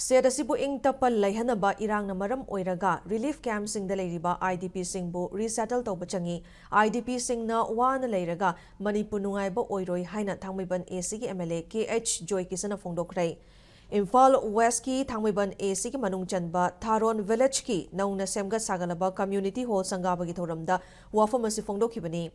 State asibu ing tapal laihanaba irang na maram oiraga relief camp sing da leiriba IDP singbu resettle tawba changi IDP sing na wana leiraga Manipur nungaiba oiroi haina thangmaiban AC ki MLA KH JOYKISAN phongdokrai Imphal West ki thangmaiban AC ki manung chanba Tharon village ki nauna semgat sagalaba community hall sangaba ki thoramda wafam asi phongdokhibani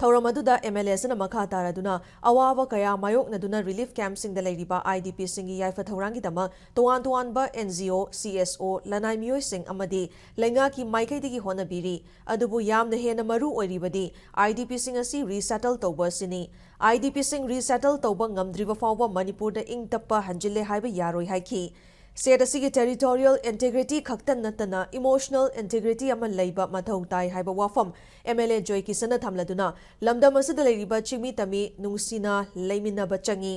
Tauramadu MLA sana makha taraduna awawa kaya mayok naduna relief camp sing da leiriba IDP singi yaifa thaurangi dama tuan ba NGO CSO lanai miyoi sing amadi lenga ki maikai digi hona biri adubu yamna hena maru oiribadi IDP sing asi resettle tawba sini IDP sing resettle tawba ngamdriba fawba Manipur da ing tappa hanjille haiba yaroi haiki State asigi territorial integrity khaktan natana emotional integrity ama leiba mathau tai haiba wafam MLA JOYKISAN thamladuna lamdam asida leiriba chimi tami nungsina leiminaba changi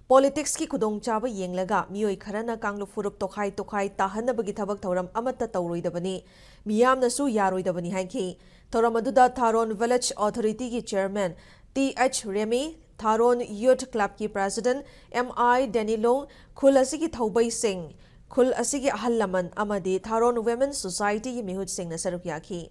politics ki khudong chaba yenglaga miyoi kharana kanglu furup tokhai tahanabagi thabak thoram amata tawroidabani miyamna su yaroidabani haiki thoramadudha Tharon village authority ki chairman TH Remy Tharon Youth Club ki President MI Danilo Khul asigi thaubai Singh Khul asigi ahal laman amadi Tharon Women's Society ki mihut Singh na saruk yakhi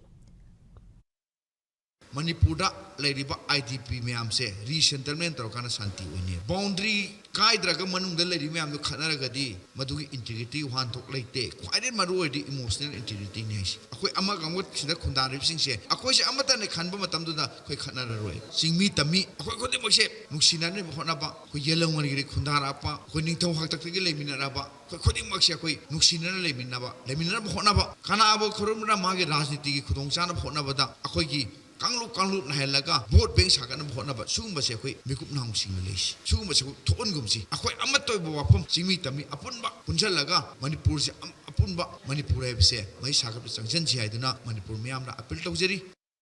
Manipur da leiriba IDP mayam se resettlement torokana santi oine boundary kaidraga manung da leiri mayam do khanaraga di madugi integrity wan thok leite khwaide maru odi emotional integrity ne akoi ama gamot sida khundar sing se akoi se amata ne khanba matam du da khoi khanara roi singmi tami akoi khode makse nuksina ne hona ba khoi yelong ngari khundar apa khoi ning thau hak tak gi leimina ba khoi khode makse akoi nuksina ne leimina ba hona ba kana abo khurumra magi rajniti gi khudong chana hona ba da akoi gi Kanglu nahelaga vote bank sakana bhona ba sum ba se khoi mikup nang sing leis sum ba se thon gum si akhoi amatoi ba wapam singmi tami apun ba punjal laga Manipur se apun ba Manipur ai se mai sakap changjan si haiduna Manipur miyam na appeal tawjeri